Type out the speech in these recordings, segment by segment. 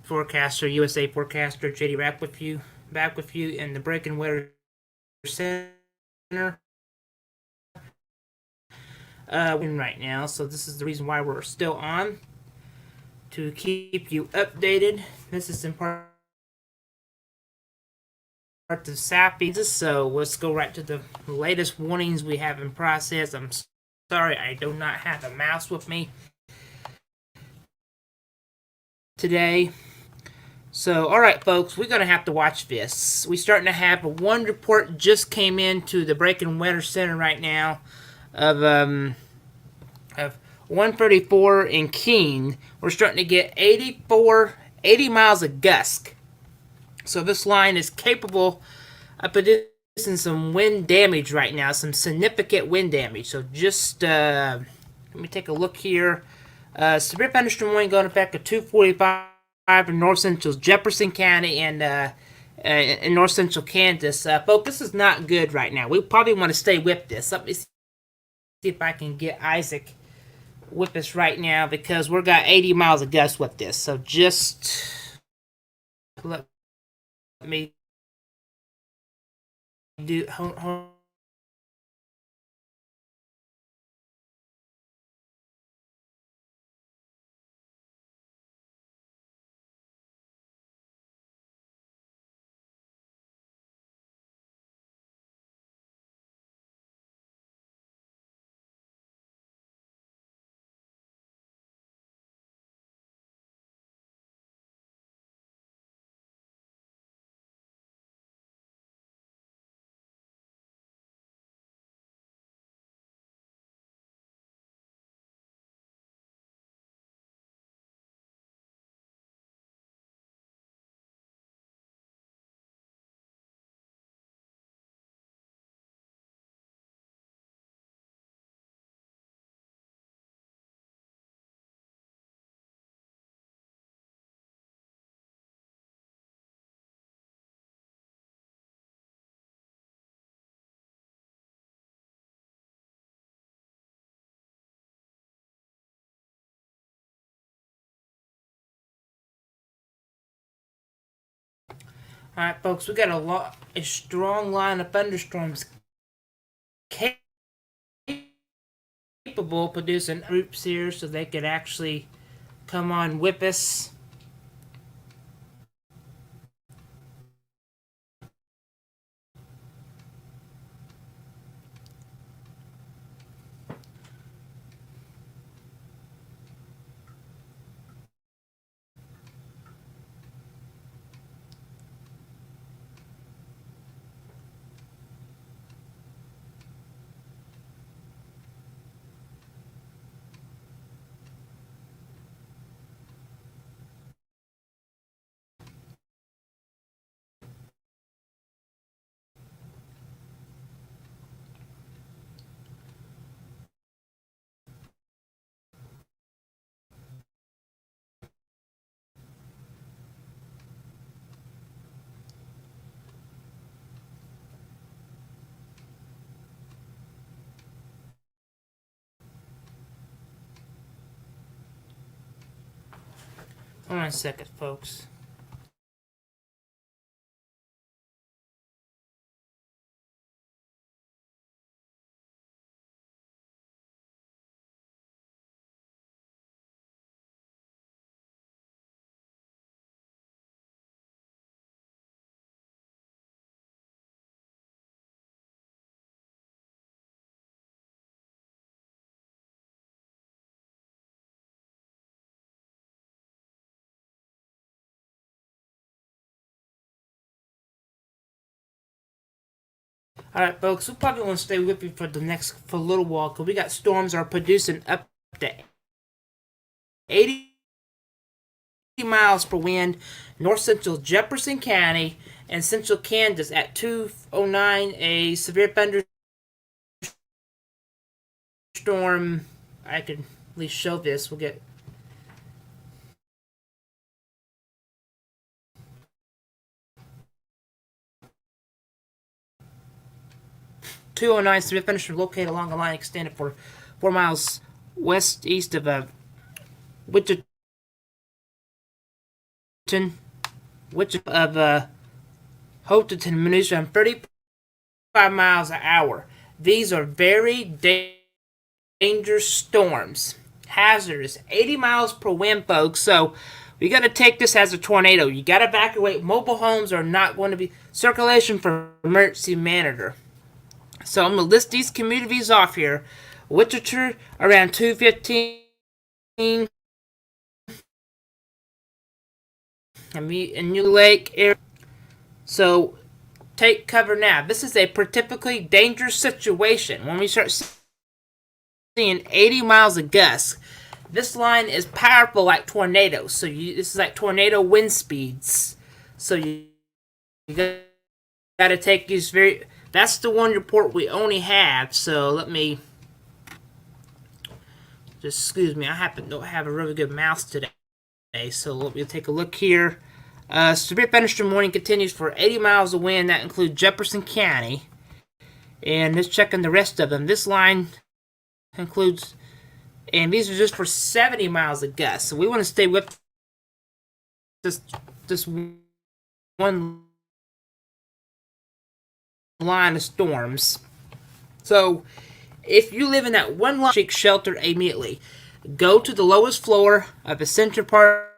forecaster, USA forecaster, JD back with you in the Breaking Weather Center. Right now, so this is the reason why we're still on to keep you updated. This is in part of Sappy. So let's go right to the latest warnings we have in process. I'm sorry, I do not have a mouse with me today. So, alright folks, we're going to have to watch this. We're starting to have one report just came into the Breaking Weather Center right now of 134 in Keene. We're starting to get 80 miles of gust. So this line is capable of producing some wind damage right now, some significant wind damage. So just let me take a look here. Severe thunderstorm warning going effect at 2:45 in north central Jefferson County and in north central Kansas. Folks, this is not good right now. We probably want to stay with this. Let me see if I can get Isaac with us right now because we're got 80 miles of gust with this. So just let me do. Hold All right, folks, we got a strong line of thunderstorms capable of producing groups here, so they could actually come on with us. Hold on a second, folks. All right, folks, we probably want to stay with you for a little while because we got storms are producing up to 80 miles per wind, north central Jefferson County and central Kansas at 2:09. A severe thunderstorm. I can at least show this. We'll get 209 severe thunderstorm located along a line extended for 4 miles west east of Wichita which of Hotelton moves around 35 miles an hour. These are very dangerous storms. Hazardous. 80 miles per wind, folks. So we got to take this as a tornado. You got to evacuate. Mobile homes are not going to be circulation for emergency manager. So I'm going to list these communities off here. Wichita around 215. And New Lake area. So take cover now. This is a particularly dangerous situation. When we start seeing 80 miles of gusts, this line is powerful like tornadoes. So this is like tornado wind speeds. So you got to take these very. That's the one report we only have. So let me. Just excuse me. I happen to have a really good mouse today. So let me take a look here. Severe thunderstorm warning continues for 80 miles of wind. That includes Jefferson County. And let's check on the rest of them. This line includes, and these are just for 70 miles of gusts. So we want to stay with this one line of storms. So if you live in that one line, seek shelter immediately. Go to the lowest floor of the center part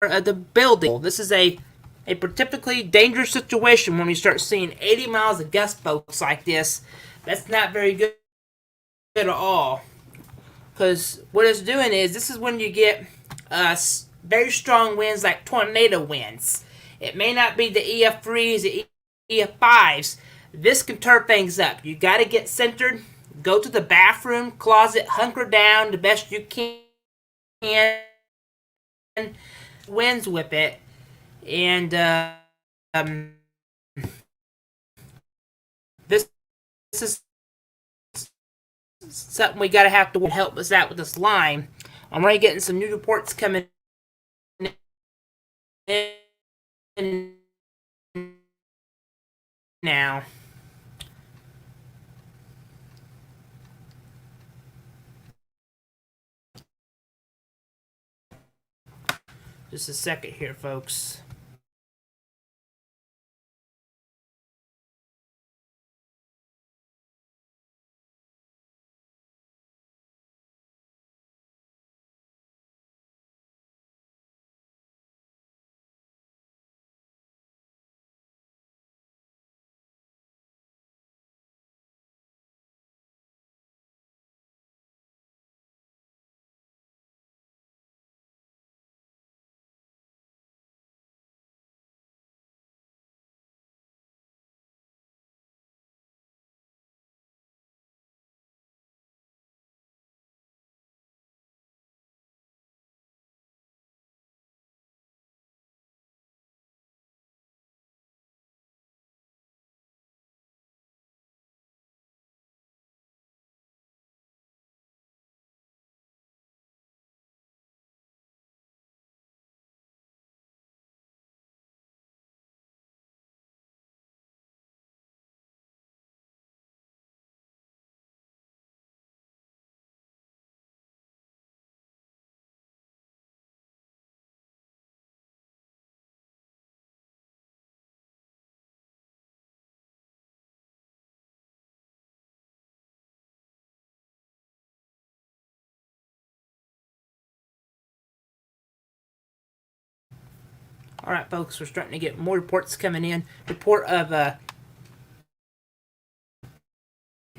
of the building. This is a particularly dangerous situation when we start seeing 80 miles of gust, folks, like this. That's not very good at all. Because what it's doing is, this is when you get very strong winds like tornado winds. It may not be the EF3s, the EF5s. This can turn things up. You got to get centered. Go to the bathroom, closet, hunker down the best you can. Winds with it. And this is something we gotta have to help us out with this line. I'm already getting some new reports coming in now. Just a second here, folks. Alright, folks, we're starting to get more reports coming in. Report of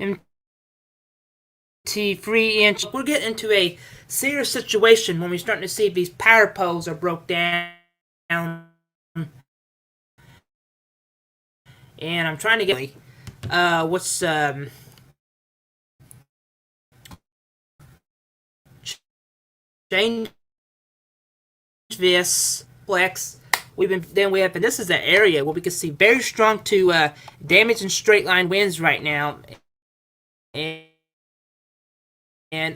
MT3 inch. We're getting into a serious situation when we're starting to see these power poles are broke down. And I'm trying to get what's change this flex. We have, and this is an area where we can see very strong to damage and straight line winds right now, and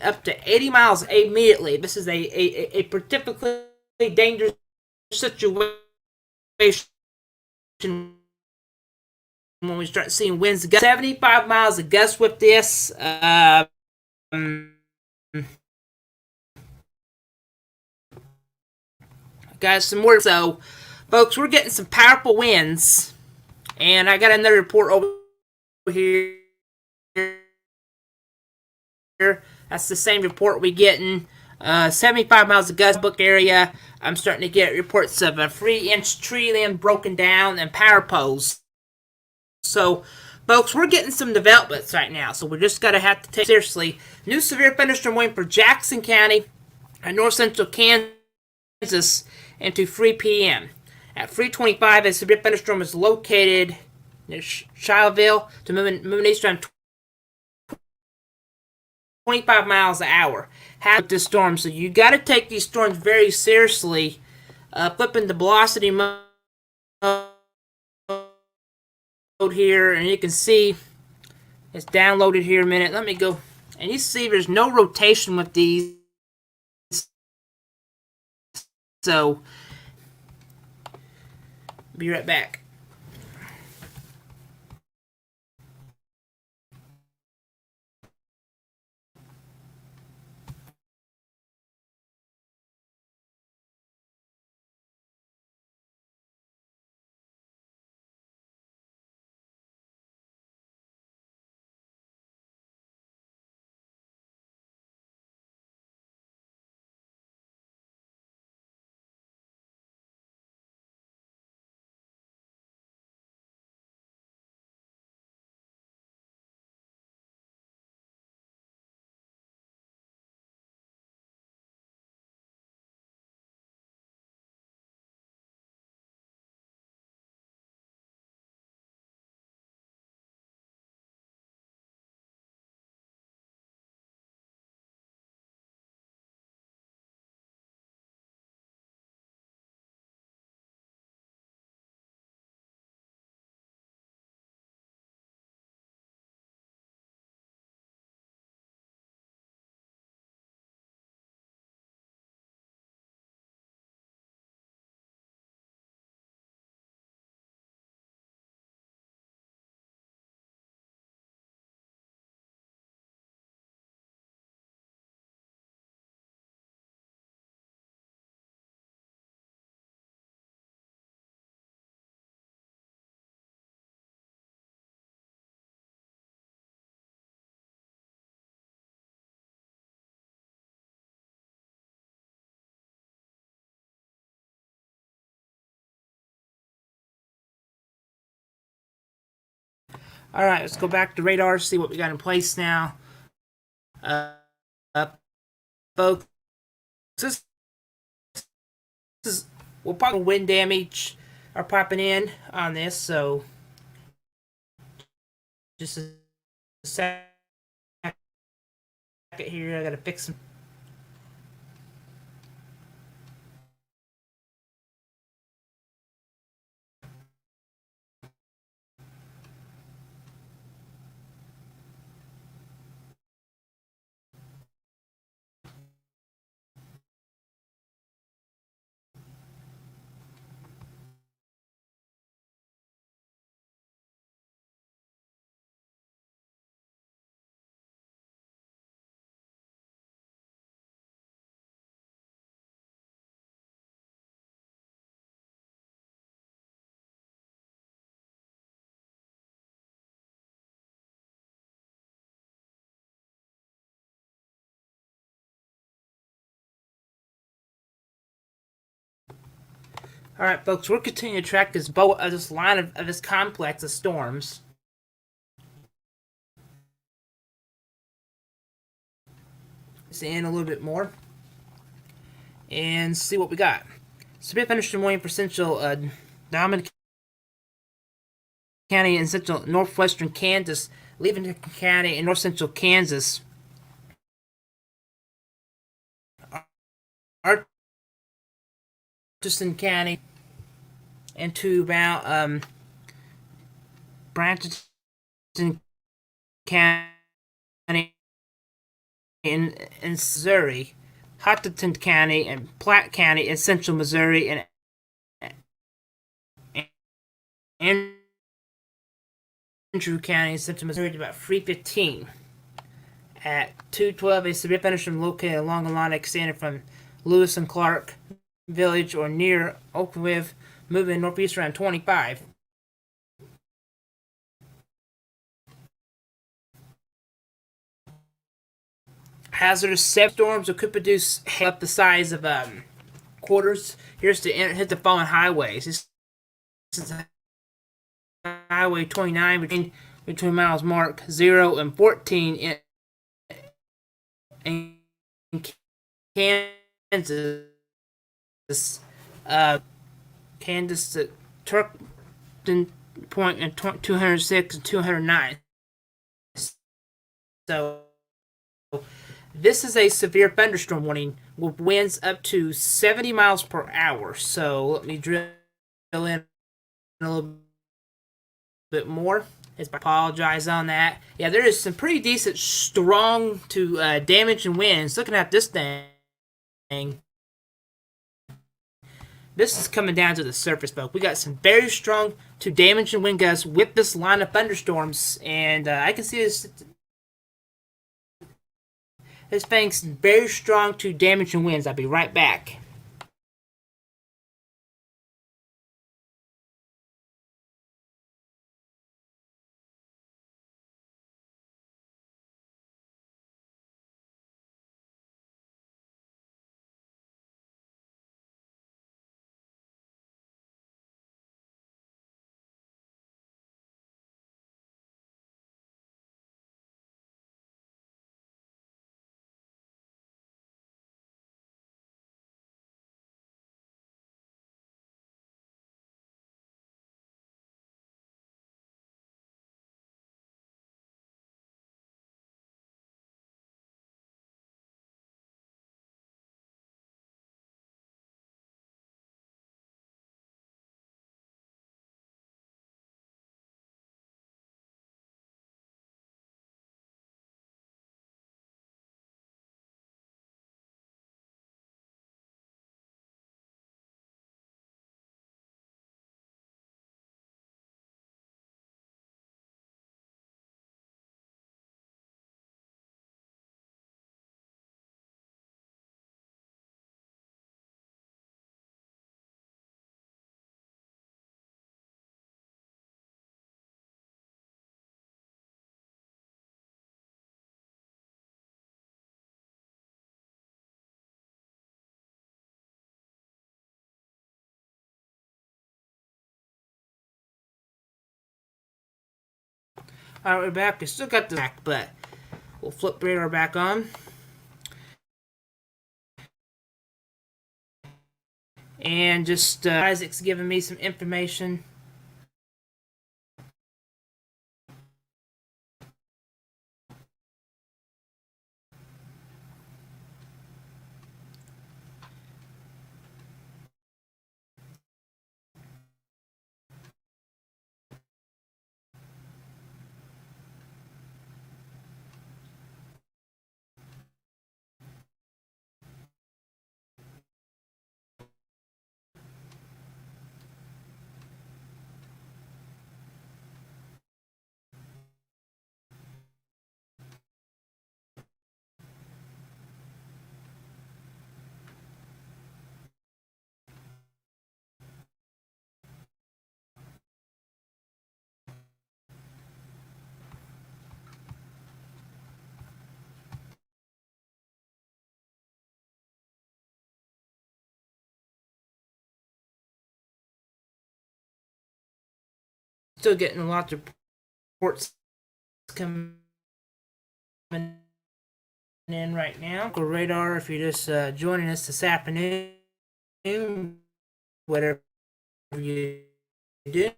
up to 80 miles immediately. This is a particularly dangerous situation when we start seeing winds. 75 miles of gusts with this. Guys, some more. So, folks, we're getting some powerful winds. And I got another report over here. That's the same report we get in 75 miles of gust book area. I'm starting to get reports of a 3-inch tree limb broken down and power poles. So, folks, we're getting some developments right now. So we're just going to have to take it seriously. New severe thunderstorm warning for Jackson County and north central Kansas into 3 p.m. At 3:25, a severe thunderstorm is located near Shileville to moving east around 25 miles an hour. Have this storm, so you got to take these storms very seriously. Flipping the velocity mode here, and you can see it's downloaded here a minute. Let me go, and you see there's no rotation with these. So, be right back. All right, let's go back to radar, see what we got in place now. Uh, Folks, this is, we'll probably wind damage are popping in on this, so just a second here. I gotta fix some. All right, folks, we're continuing to track this this line of this complex of storms. See in a little bit more and see what we got. Severe thunderstorm warning for central Dominant County and central northwestern Kansas, Leavington County and north central Kansas. Artiston County into about Branchton County in Missouri, Hutchinson County and Platte County in central Missouri, and Andrew County in central Missouri at about 3:15. At 2:12, a severe thunderstorm located along the line extended from Lewis and Clark Village or near Oakville, moving northeast around 25. Hazardous storms that could produce up the size of quarters. Here's to hit the following highways. This is Highway 29 between miles mark 0 and 14 in Kansas. Kansas to Turkton Point in 206 and 209. So this is a severe thunderstorm warning with winds up to 70 miles per hour. So let me drill in a little bit more. I apologize on that. Yeah, there is some pretty decent strong to damage and winds. Looking at this thing, this is coming down to the surface, folks. We got some very strong to damage and wind gusts with this line of thunderstorms, and I can see this thing's very strong to damage and winds. I'll be right back. Alright, we're back. We still got the back, but we'll flip radar back on. And just Isaac's giving me some information. Still getting lots of reports coming in right now. Go radar if you're just joining us this afternoon. Whatever you do,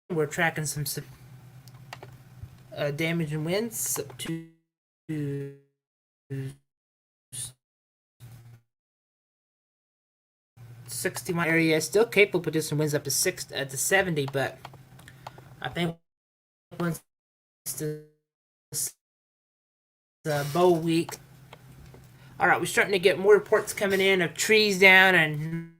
we're tracking some damage and winds up to 60-mile area. Still capable of producing winds up to 70, but I think once the bow week. All right, we're starting to get more reports coming in of trees down and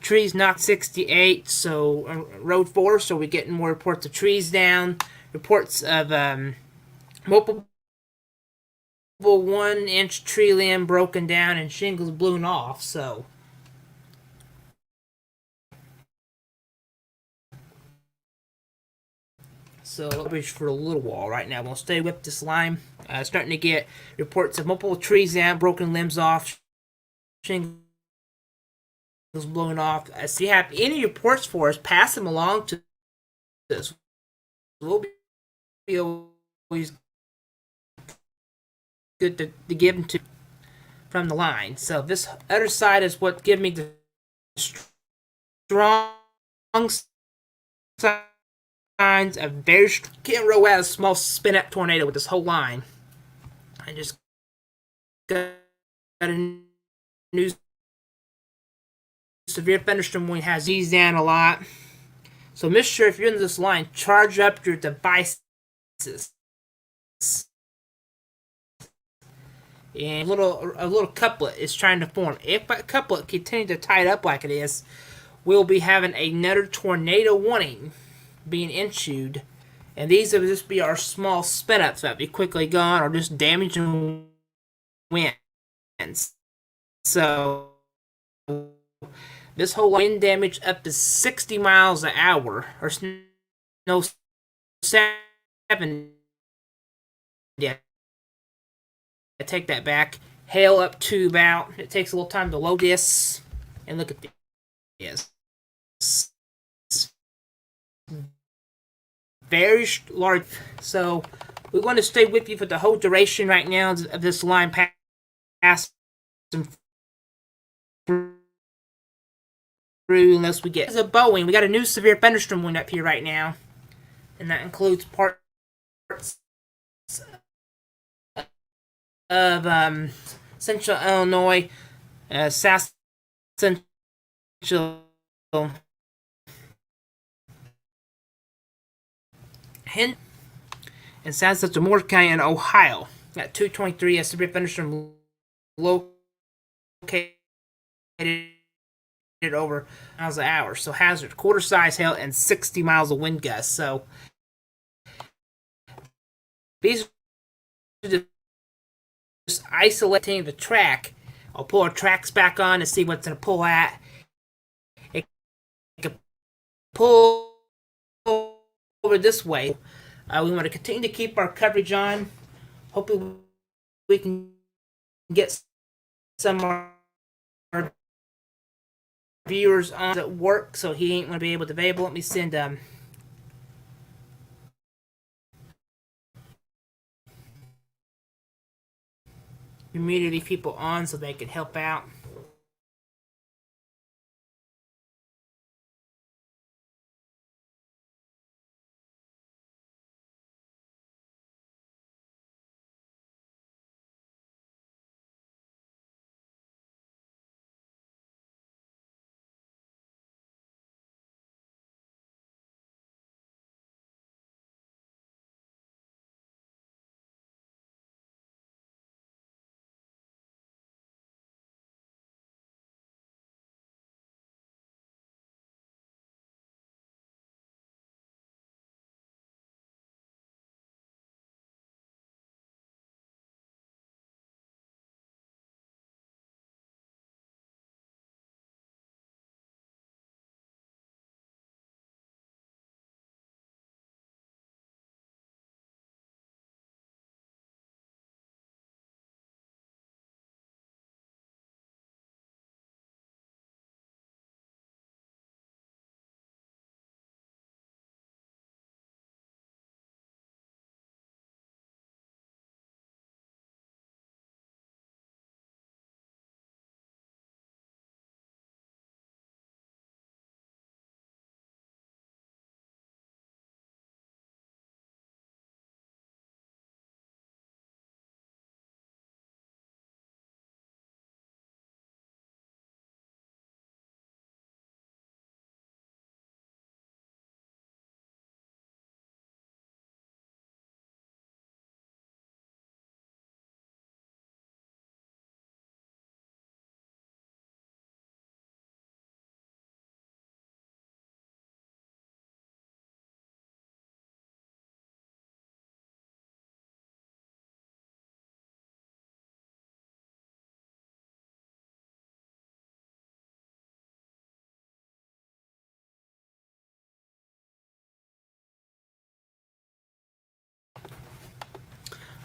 trees knocked 68. So road 4. So we're getting more reports of trees down. Reports of multiple 1-inch tree limb broken down and shingles blown off. So coverage for a little while right now. We'll stay with this line. Starting to get reports of multiple trees down, broken limbs off, shingles blown off. If you have any reports for us, pass them along to us. We'll be always good to give them to from the line. So this other side is what gives me the strong signs of very. Can't roll out a small spin up tornado with this whole line. I just got a new severe thunderstorm wind has eased down a lot. So make sure if you're in this line, charge up your devices. And a little couplet is trying to form. If that couplet continues to tie it up like it is, we'll be having another tornado warning being issued. And these will just be our small spin ups that be quickly gone or just damaging winds. So this whole wind damage up to 60 miles an hour or no 7. Yeah, I take that back. Hail up to about. It takes a little time to load this. And look at this. Very large. So we're going to stay with you for the whole duration right now of this line pass through unless we get. This is a Boeing. We got a new severe thunderstorm wind up here right now. And that includes parts of central Illinois, south central and south central Mordecai in Ohio. Got 223 a severe thunderstorm located over miles an hour. So hazard quarter size hail and 60 miles of wind gusts. So these are just isolating the track. I'll pull our tracks back on to see what's going to pull at. It can pull over this way. We want to continue to keep our coverage on. Hopefully we can get some of our viewers on at work, so he ain't going to be able to available. Let me send immediately people on so they can help out.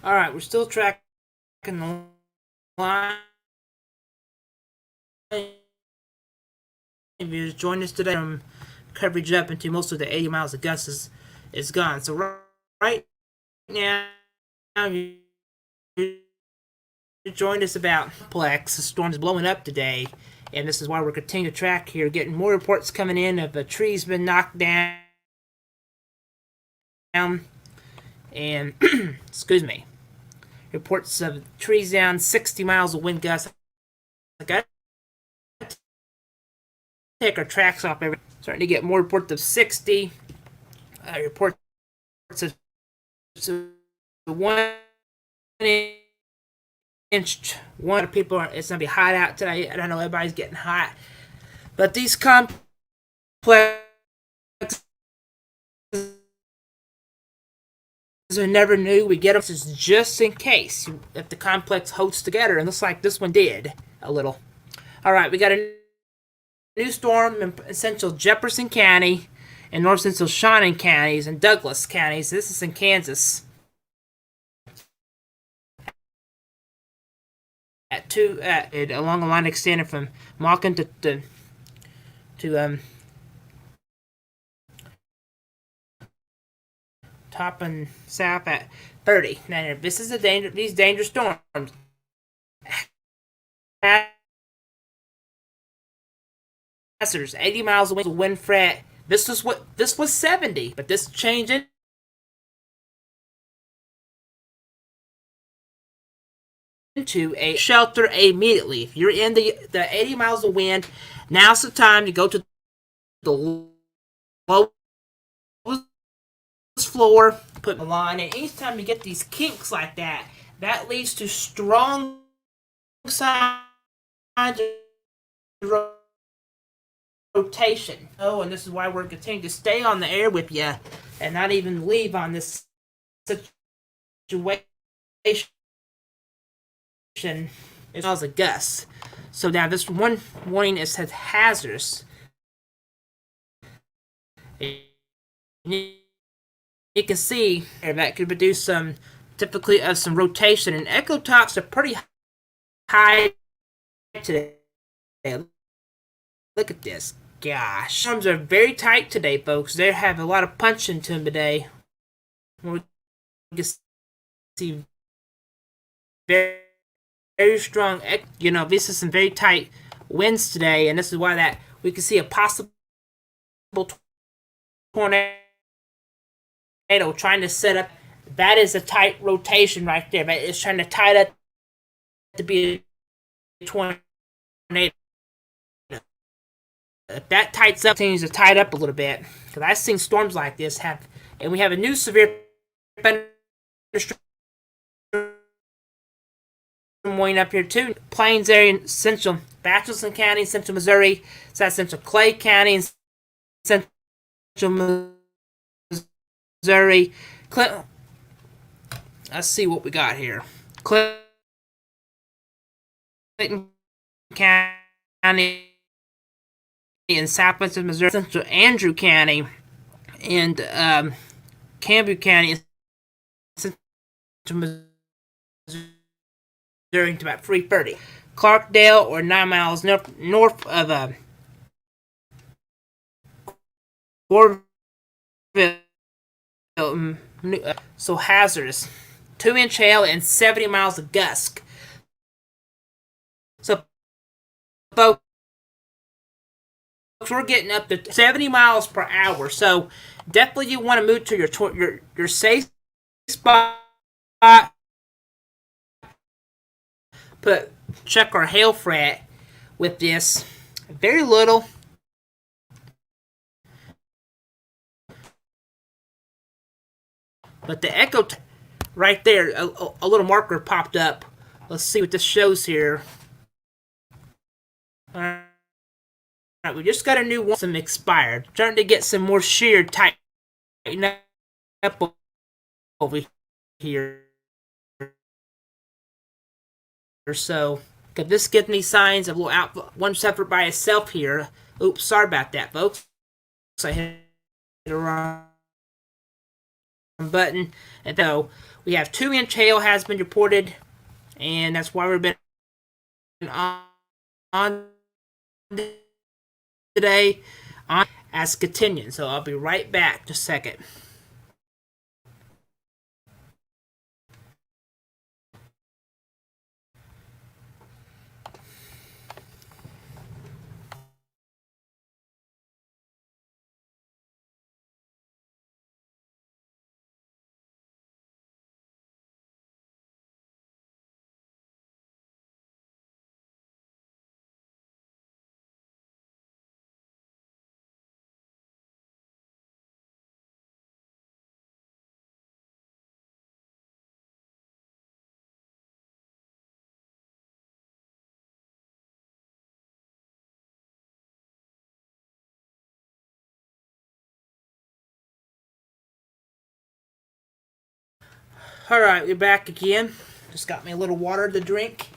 Alright, we're still tracking the line. If you join us today from coverage up into most of the 80 miles of gusts is gone. So right now, you joined us about complex. The storm is blowing up today, and this is why we're continuing to track here, getting more reports coming in of a tree's been knocked down. And excuse me, reports of trees down, 60 miles of wind gusts. I got to take our tracks off. Starting to get more reports of 60. Reports of 1 inch. One of people, it's gonna be hot out today. I don't know, everybody's getting hot, but these complexes I never knew we get them. This is just in case if the complex holds together, and looks like this one did a little. All right, we got a new storm in central Jefferson County and north central Shannon counties and Douglas counties. This is in Kansas. Along the line extending from Malkin to top and south at 30. Now, this is these dangerous storms. There's 80 miles of wind fret. This was 70, but this changed into a shelter immediately. If you're in the 80 miles of wind, now's the time to go to the lowest floor, put the line, and each time you get these kinks like that, that leads to strong signs of rotation. Oh, and this is why we're continuing to stay on the air with you and not even leave on this situation. It was a gust. So now this one warning is hazardous. You can see that could produce some typically of some rotation, and echo tops are pretty high today. Look at this. Gosh. Storms are very tight today, folks. They have a lot of punch into them today. We can see very, very strong, this is some very tight winds today, and this is why that we can see a possible tornado trying to set up. That is a tight rotation right there. But it's trying to tie it up to be a tornado. If that tightens up, things are tied up a little bit. Because I've seen storms like this and we have a new severe thunderstorm warning up here too. Plains area in central Bachelorson County, central Missouri, south central Clay County, and central Missouri. Let's see what we got here. Clinton County in southwestern Missouri, central Andrew County, and Campbell County, central Missouri, to about 3:30. Clarkdale, or 9 miles north of Goreville, so hazardous. 2-inch hail and 70 miles of gust. So, folks, we're getting up to 70 miles per hour. So, definitely you want to move to your safe spot. Check our hail fret with this. Very little. But the echo right there, a little marker popped up. Let's see what this shows here. Alright, we just got a new one. Some expired. Starting to get some more shear tighten up over here. Or so. Because this gives me signs of a little out one separate by itself here. Oops, sorry about that, folks. I hit the wrong button. And though we have 2-inch hail has been reported, and that's why we've been on today on as continuing. So I'll be right back just a second. Alright, we're back again. Just got me a little water to drink.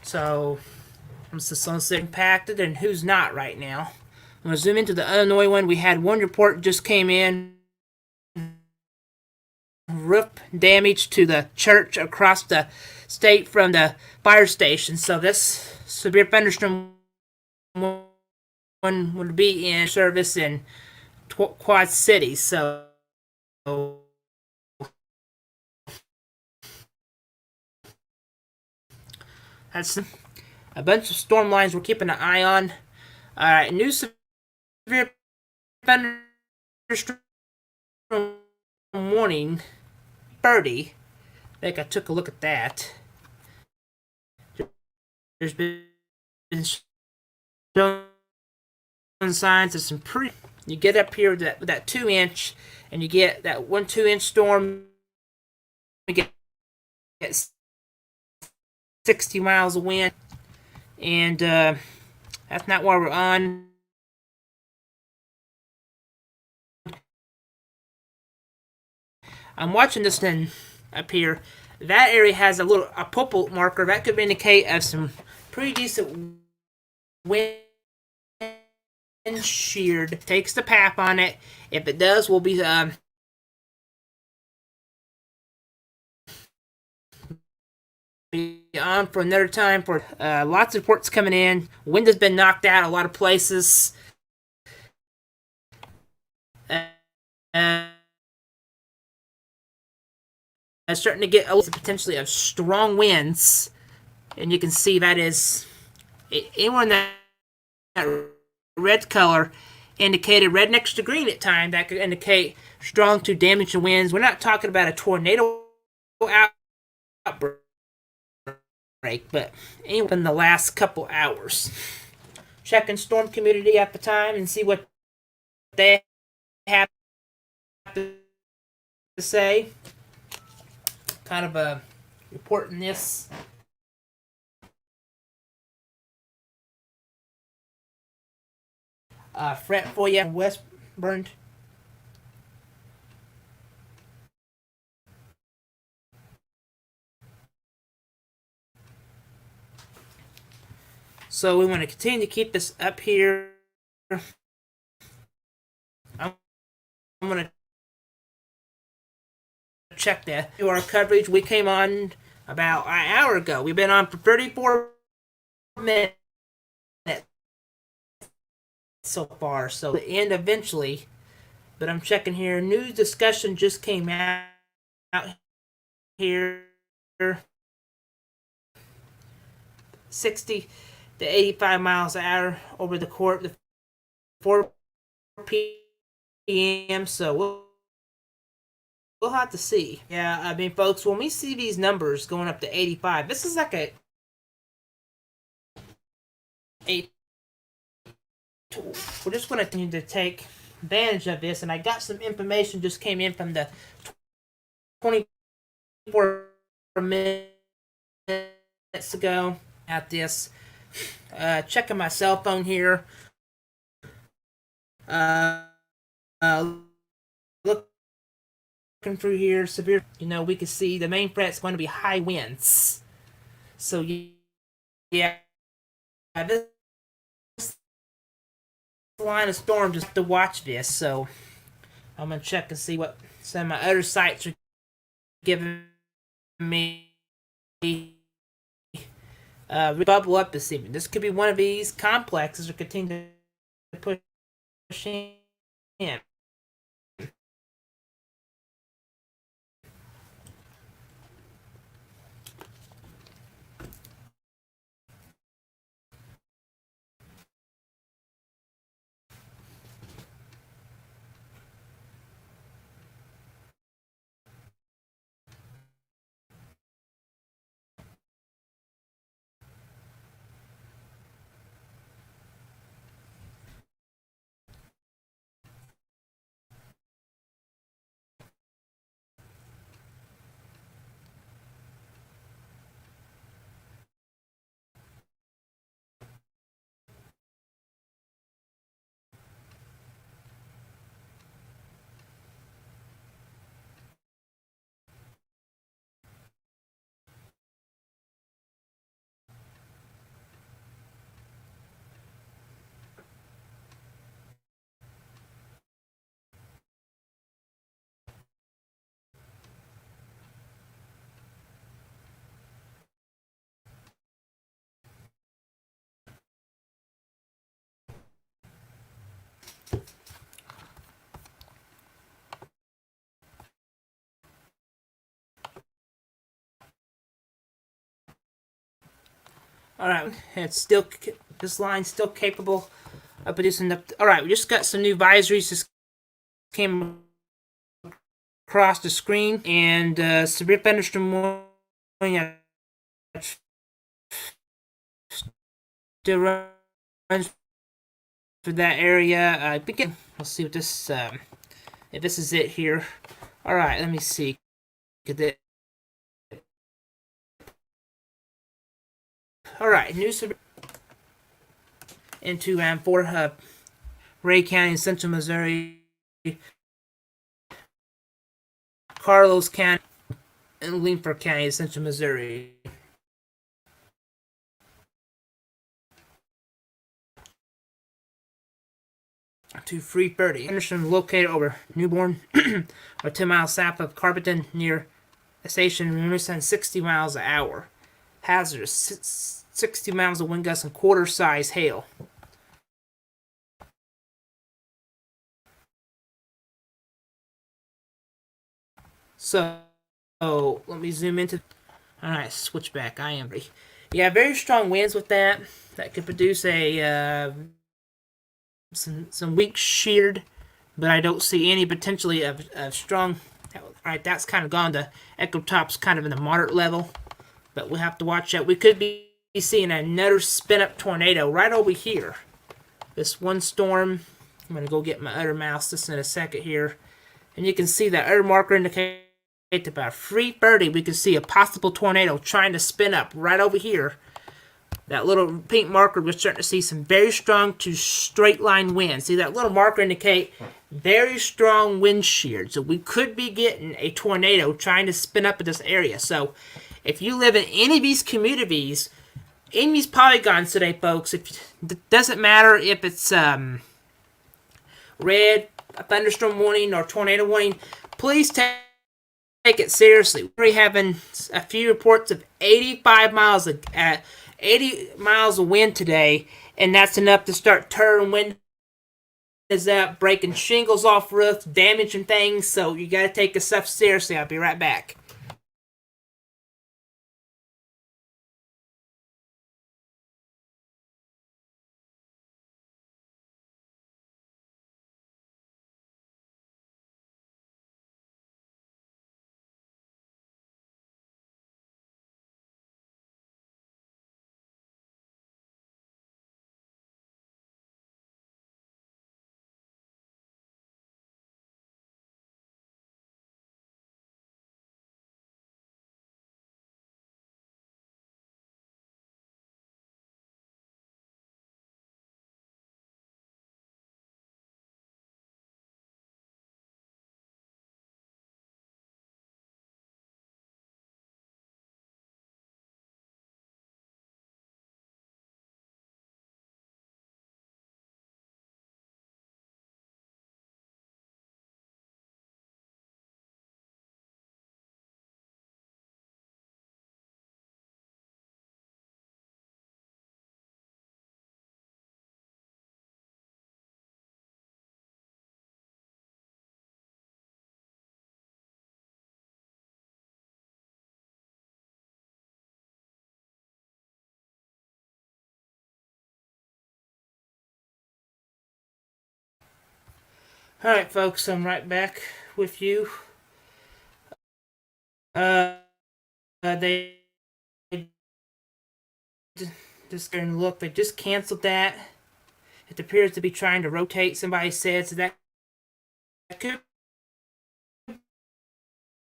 So, what's the sunset impacted and who's not right now? I'm going to zoom into the Illinois one. We had one report just came in. Roof damage to the church across the state from the fire station. So this severe thunderstorm one would be in service in Quad Cities. So that's a bunch of storm lines we're keeping an eye on. Alright, new severe thunderstorm warning 30. I think I took a look at that. There's been signs of some pretty. You get up here with that 2-inch, and you get that 2-inch storm. You get 60 miles of wind, and that's not why we're on. I'm watching this thing up here. That area has a purple marker that could indicate of some pretty decent wind shear. Takes the path on it. If it does, we'll be on for another time. For lots of reports coming in. Wind has been knocked out a lot of places. Starting to get potentially of strong winds, and you can see that is anyone that red color indicated red next to green at time. That could indicate strong to damaging winds. We're not talking about a tornado outbreak, but anyway, in the last couple hours. Checking Storm Community at the time and see what they have to say. Kind of a reporting this. Fret for you, Westburn. So we want to continue to keep this up here. I'm going to check that. To our coverage, we came on about an hour ago. We've been on for 34 minutes so far, so the end eventually. But I'm checking here. News discussion just came out here. 60 to 85 miles an hour over the court. The 4 p.m. So we'll have to see. Yeah, I mean, folks, when we see these numbers going up to 85, this is like a we're just going to need to take advantage of this. And I got some information just came in from the 24 minutes ago at this. Checking my cell phone here. Looking through here, severe. We can see the main threat's going to be high winds. So, yeah, this line of storm just to watch this. So I'm gonna check and see what some of my other sites are giving me. Bubble up this evening. This could be one of these complexes that continue to push in. All right, this line's still capable of producing up. All right, we just got some new advisories just came across the screen, and severe thunderstorm warning still runs for that area. Let's see what this if this is it here. All right, let me see. All right, new into for Ray County, Central Missouri, Carlos County, and Linford County, Central Missouri. To 3:30. Henderson located over Newborn, or 10 miles south of Carpenton near a station winds 60 miles an hour. Hazardous 60 miles of wind gusts and quarter-size hail. So, let me zoom into. Alright, switch back. I am ready. Yeah, very strong winds with that. That could produce a some weak sheared, but I don't see any potentially of strong. Alright, that's kind of gone to Echo Top's kind of in the moderate level, but we'll have to watch that. We could be seeing another spin up tornado right over here. This one storm. I'm gonna go get my other mouse just in a second here, and you can see that other marker indicates about 3:30. We can see a possible tornado trying to spin up right over here. That little pink marker, we're starting to see some very strong to straight line winds. See that little marker indicate very strong wind shear. So we could be getting a tornado trying to spin up in this area. So if you live in any of these communities, in these polygons today, folks, it doesn't matter if it's red, a thunderstorm warning, or tornado warning, please take it seriously. We're having a few reports of 85 miles at 80 miles of wind today, and that's enough to start turning windows up, breaking shingles off roofs, damaging things. So you got to take this stuff seriously. I'll be right back. Alright, folks, I'm right back with you. They just going to look, they just canceled that. It appears to be trying to rotate, somebody said, so that could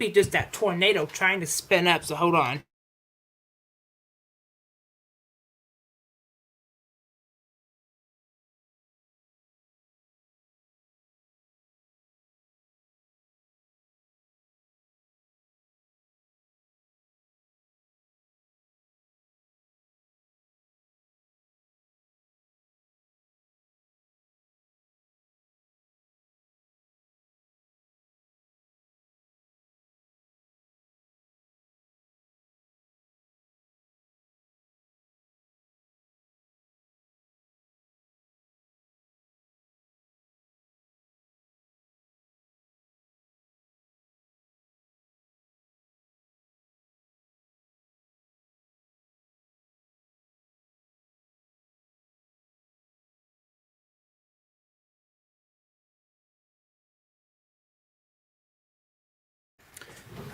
be just that tornado trying to spin up, so hold on.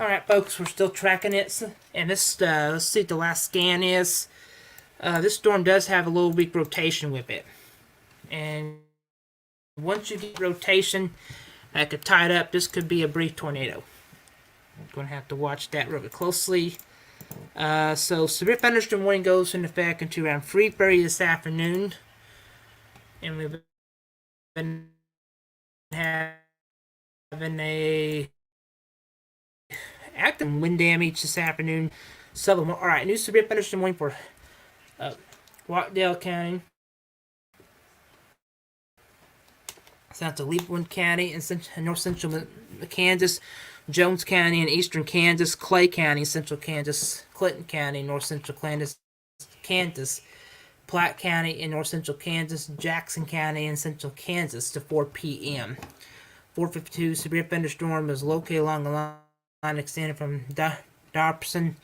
Alright, folks, we're still tracking it. And this, let's see what the last scan is. This storm does have a little weak rotation with it. And once you get rotation, I could tie it up. This could be a brief tornado. I'm going to have to watch that really closely. So severe thunderstorm warning goes into effect until around 3:30 this afternoon. And we've been having a active wind damage this afternoon. Alright, new severe thunderstorm warning for Rockdale County. South to Leewood County and north central Kansas, Jones County and eastern Kansas, Clay County, central Kansas, Clinton County, north central Kansas, Platte County in north central Kansas, Jackson County in central Kansas to 4 p.m. 452 severe thunderstorm is located along the line extending from Dobson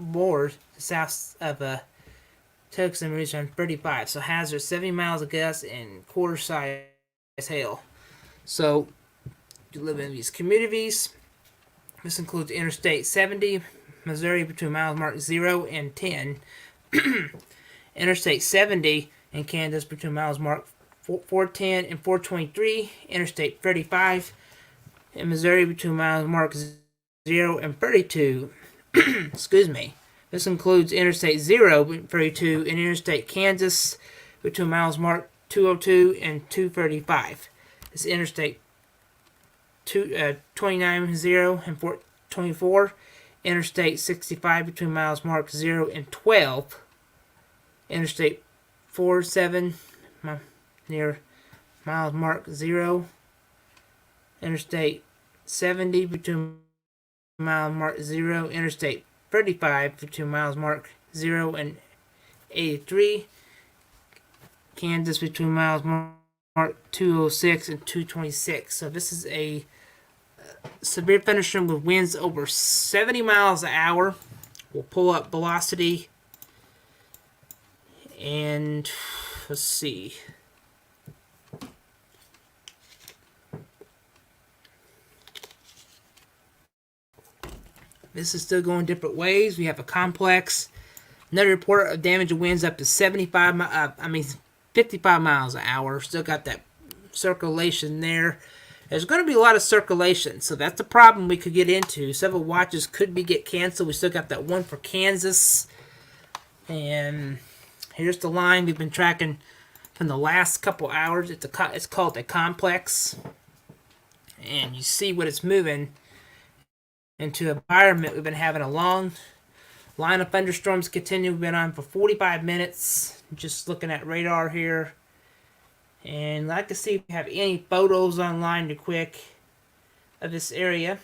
board to south of Tucson region 35. So hazard 70 miles of gust and quarter size hail. So you live in these communities. This includes Interstate 70, Missouri between miles marked 0 and 10. Interstate 70 in Kansas between miles marked 410 and 423. Interstate 35 in Missouri between miles marked 0 and 32. Excuse me. This includes Interstate 0, 32, and Interstate Kansas between miles marked 202 and 235. This Interstate 29, 0 and 424. Interstate 65 between miles marked 0 and 12. Interstate 47 near miles marked 0. Interstate 70 between miles marked 0. Interstate 35 between miles marked 0 and 83. Kansas between miles marked 206 and 226. So this is a severe thunderstorm with winds over 70 miles an hour. We'll pull up velocity. And let's see. This is still going different ways. We have a complex. Another report of damage of winds up to 55 miles an hour. Still got that circulation there. There's going to be a lot of circulation, so that's a problem we could get into. Several watches could get canceled. We still got that one for Kansas. And here's the line we've been tracking from the last couple hours. It's called a complex. And you see what it's moving into environment. We've been having a long line of thunderstorms continue. We've been on for 45 minutes. Just looking at radar here. And I'd like to see if we have any photos online real quick of this area.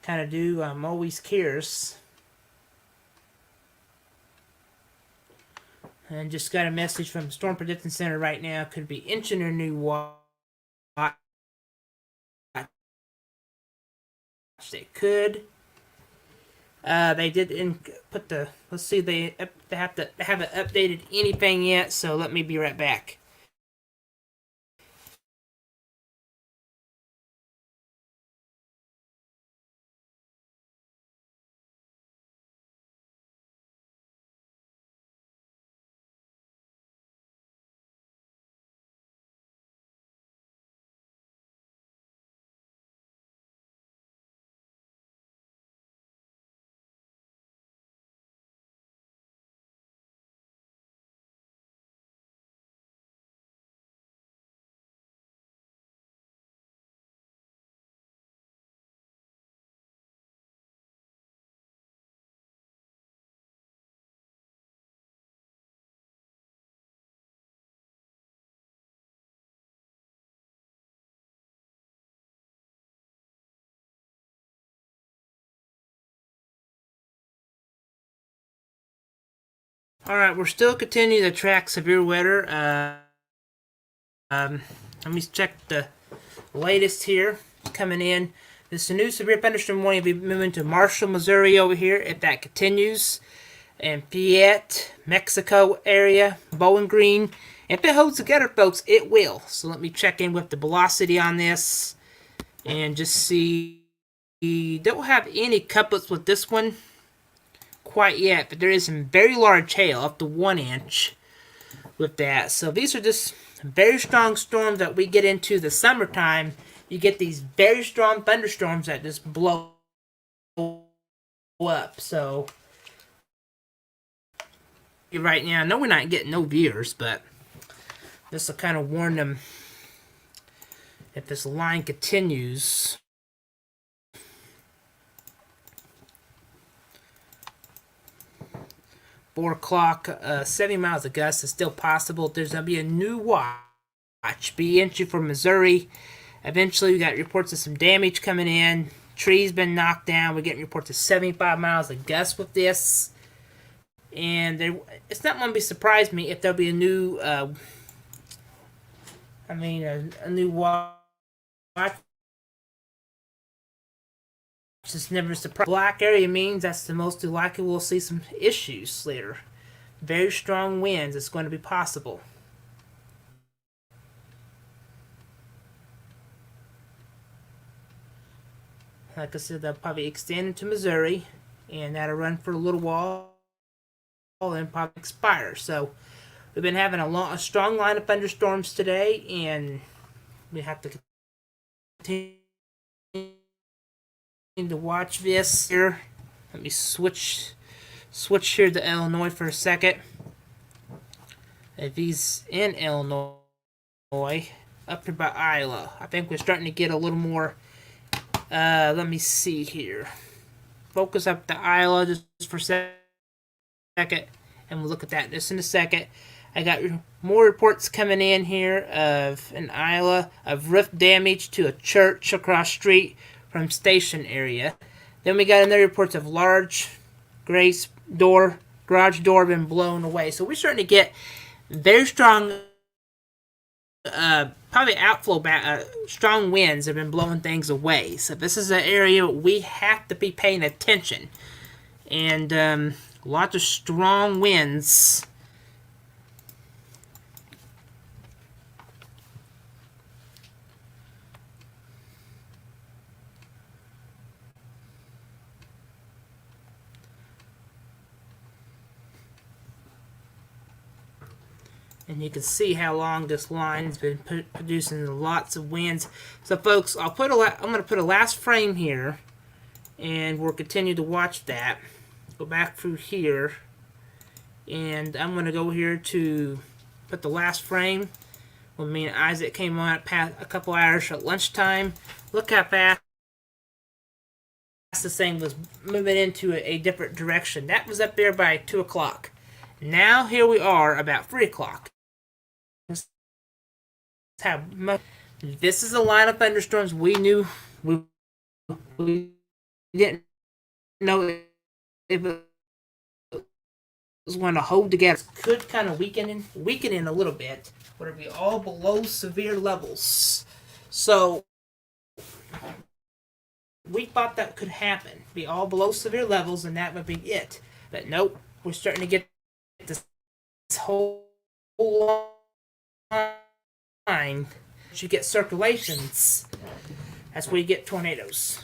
Kind of do. I'm always curious. And just got a message from the Storm Prediction Center right now. Could be inching or new watch. They could. They didn't put the. Let's see. They haven't updated anything yet. So let me be right back. Alright, we're still continuing to track severe weather. Let me check the latest here. Coming in. This new severe thunderstorm warning will be moving to Marshall, Missouri over here if that continues. And Fayette, Mexico area, Bowling Green. If it holds together, folks, it will. So let me check in with the velocity on this and just see. Don't have any couplets with this one quite yet, but there is some very large hail, up to 1 inch with that. So these are just very strong storms that we get into the summertime. You get these very strong thunderstorms that just blow up. So right now, I know we're not getting no viewers, but this will kind of warn them if this line continues. $4 o'clock, 70 miles of gust is still possible. There's going to be a new watch. Be entry for Missouri. Eventually, we got reports of some damage coming in. Trees been knocked down. We're getting reports of 75 miles of gust with this. And it's not going to be surprise me if there'll be a new, a new watch. Just never surprised. Black area means that's the most likely we'll see some issues later. Very strong winds. It's going to be possible. Like I said, they'll probably extend into Missouri, and that'll run for a little while and probably expire. So we've been having a strong line of thunderstorms today, and we have to continue to watch this here. Let me switch here to Illinois for a second. If he's in Illinois, up here by Iowa, I think we're starting to get a little more. Let me see here. Focus up to Iowa just for a second, and we'll look at that just in a second. I got more reports coming in here in Iowa of roof damage to a church across street from station area. Then we got another reports of large garage door been blown away. So we're starting to get very strong, probably outflow strong winds have been blowing things away. So this is an area we have to be paying attention. And lots of strong winds. And you can see how long this line has been producing lots of winds. So, folks, I'm going to put a last frame here, and we'll continue to watch that. Go back through here, and I'm going to go here to put the last frame. When me and Isaac came on at a couple hours at lunchtime. Look how fast this thing was moving into a different direction. That was up there by 2 o'clock. Now here we are about 3 o'clock. This is a line of thunderstorms we knew we didn't know if it was going to hold together. Could kind of weaken in a little bit, but it'll be all below severe levels. So we thought that could happen, be all below severe levels, and that would be it. But nope, we're starting to get this whole line. You get circulations. That's where you get tornadoes.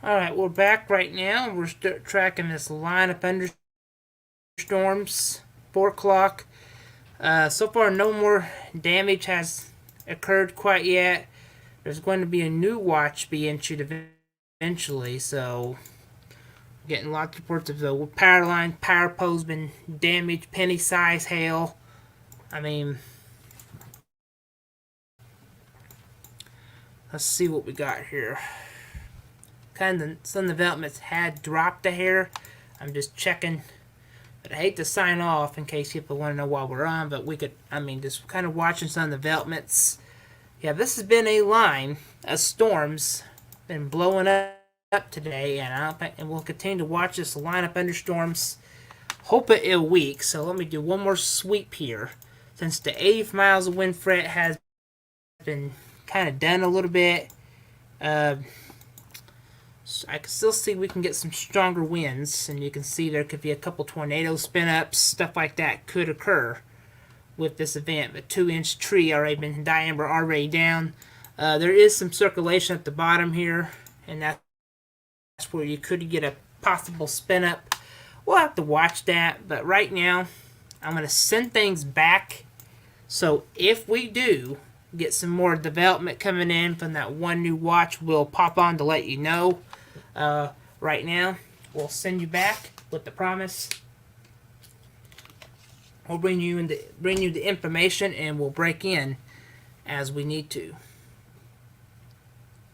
Alright, we're back right now. We're tracking this line of thunderstorms. 4 o'clock. So far, no more damage has occurred quite yet. There's going to be a new watch being issued eventually, so getting lots of reports of the power line, power poles been damaged, penny-sized hail. I mean, let's see what we got here. Some developments had dropped a hair. I'm just checking. But I hate to sign off in case people want to know while we're on, but we could, just kind of watching some developments. Yeah, this has been a line of storms been blowing up today, and we'll continue to watch this line of thunderstorms. Hope it a week. So let me do one more sweep here. Since the 80 miles of wind threat has been kind of done a little bit, I can still see we can get some stronger winds, and you can see there could be a couple tornado spin-ups, stuff like that could occur with this event. The 2-inch tree already been in diameter already down. There is some circulation at the bottom here, and that's where you could get a possible spin-up. We'll have to watch that, but right now I'm going to send things back. So if we do get some more development coming in from that one new watch, we'll pop on to let you know. Right now, we'll send you back with the promise. We'll bring you the information, and we'll break in as we need to.